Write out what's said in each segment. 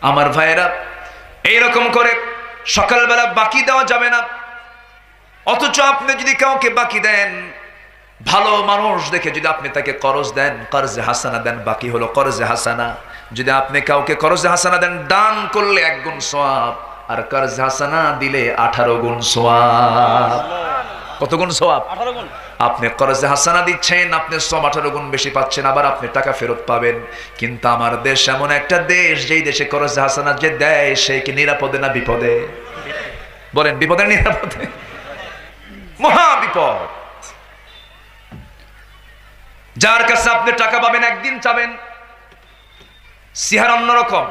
আমার ভাইয়েরা, এইরকম করে সকালবেলা বাকি দেওয়া যাবে না। অথচ আপনি যদি কাউকে বাকি দেন, ভালো মানুষ দেখে যদি আপনি তাকে করজ দেন, কর্জে হাসানা দেন, বাকি হলো কর্জে হাসানা। যদি আপনি কাউকে কর্জে হাসানা দেন, দান করলে 1 গুণ সওয়াব, আর কর্জে হাসানা দিলে 18 গুণ সওয়াব। কত গুণ সওয়াব? 18 গুণ। আপনি কর্জে হাসানা দিচ্ছেন, আপনি 18 গুণ বেশি পাচ্ছেন, আবার আপনি টাকা ফেরত পাবেন। কিন্তু আমার দেশ এমন একটা দেশ, যেই দেশে কর্জে হাসানা যে দেয় সে কি নিরাপদে না বিপদে? বলেন, বিপদে নিরাপদে? মহা বিপদ। যার কাছে আপনি টাকা পাবেন, একদিন চাবেন সিহার অন্যরকম,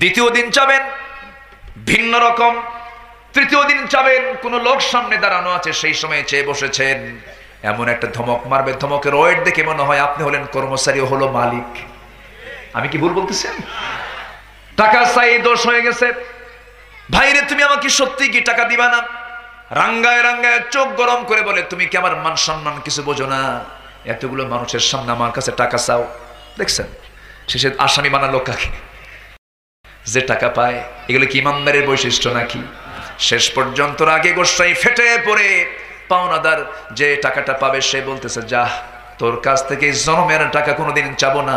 দ্বিতীয় দিন চাবেন ভিন্ন রকম, তৃতীয় দিন চাবেন কোন লোক সামনে দাঁড়ানো আছে, সেই সময় চেয়ে বসেছেন, এমন একটা ধমক মারবে, ধমকের ওয়েট দেখে মনে হয় আপনি হলেন কর্মচারী, হলো মালিক। আমি কি ভুল বলতেছেন? টাকা চাই, দোষ হয়ে গেছে। ভাইরে, তুমি আমাকে সত্যি কি টাকা দিবা না? রাঙ্গায় রাঙ্গায় চোখ গরম করে বলে, তুমি কি আমার মান সম্মান কিছু বোঝো না? এতগুলো মানুষের সামনে আমার কাছে টাকা চাও। দেখছেন শেষে আসামি বানালো কাকে? যে টাকা পায়। এগুলো কি ইমানদারের বৈশিষ্ট্য নাকি? শেষ পর্যন্ত আগে গোসাই ফেটে পড়ে, পাওনাদার যে টাকাটা পাবে সে বলতেছে, যা, তোর কাছ থেকে জনমের টাকা কোনোদিন চাবো না,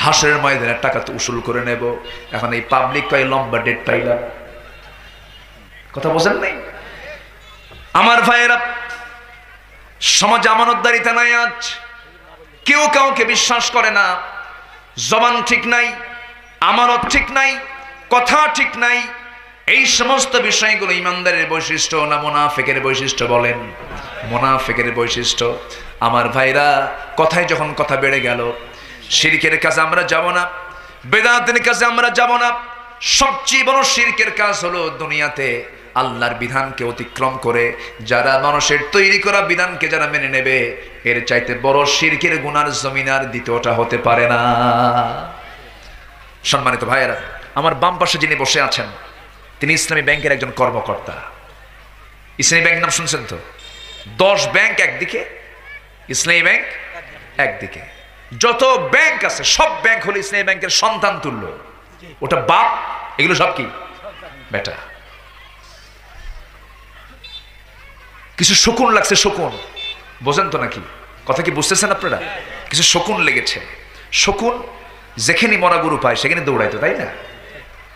হাসের ময়দানের টাকা তো উসুল করে নেব। এখন এই পাবলিক কয় লম্বা ডেট পাইলাম। কথা বোঝেন নাই? আমার ভাইয়েরা, সমাজ আমানতদারিতা নাই। আজ কেউ কাউকে বিশ্বাস করে না। জবান ঠিক নাই, আমানত ঠিক নাই, কথা ঠিক নাই। এই সমস্ত বিষয়গুলো ইমানদারের বৈশিষ্ট্য না মুনাফিকের বৈশিষ্ট্য? বলেন, মুনাফিকের বৈশিষ্ট্য। আমার ভাইরা, কথায় যখন কথা বেড়ে গেল, শিরকের কাজে আমরা যাব না, বেদাতের কাজে আমরা যাব না। সবচেয়ে বড় শিরকের কাজ হলো দুনিয়াতে আল্লাহর বিধানকে অতিক্রম করে যারা মানুষের তৈরি করা বিধানকে যারা মেনে নেবে, এর চাইতে বড় শিরকের গুনার জমিনার দ্বিতীয়টা হতে পারে না। সম্মানিত ভাইয়েরা, আমার বাম পাশে যিনি বসে আছেন, তিনি ইসলামী ব্যাংকের একজন কর্মকর্তা। ইসলামী ব্যাংক নাম শুনছেন তো? 10 ব্যাংক একদিকে, ইসলামী ব্যাংক একদিকে। যত ব্যাংক আছে সব ব্যাংক হলো ইসলামী ব্যাংকের সন্তান তুল্য। ওটা বাপ, এগুলো সব কি বেটা। কিছু শকুন লাগছে, শকুন বোঝেন তো নাকি? কথা কি বুঝতেছেন আপনারা? কিছু শকুন লেগেছে। শকুন যেখানে মরা গরু পায় সেখানে দৌড়াইতো, তাই না?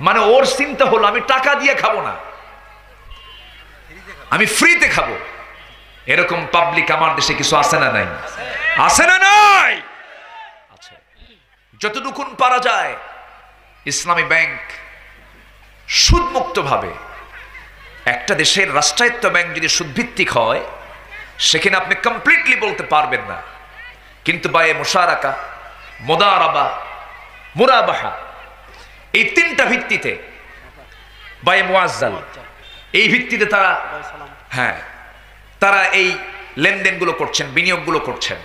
মানে ওর চিন্তা হলো, আমি টাকা দিয়ে খাবো না, আমি ফ্রিতে খাবো। এরকম পাবলিক আমার দেশে কিছু আছে না নাই? আছে না নাই? আছে। যতটুকু পারা যায় ইসলামী ব্যাংক সুদমুক্ত ভাবে, একটা দেশের রাষ্ট্রায়ত্ত ব্যাংক যদি সুদভিত্তিক হয়, সেখানে আপনি কমপ্লিটলি বলতে পারবেন না। কিন্তু বায়ে মুশারাকা, মুদারাবা, মুরাবাহা, এই 3টা ভিত্তিতে, বায়ে মুআজ্জাল, এই ভিত্তিতে তারা তারা এই লেনদেনগুলো করছেন, বিনিয়োগগুলো করছেন।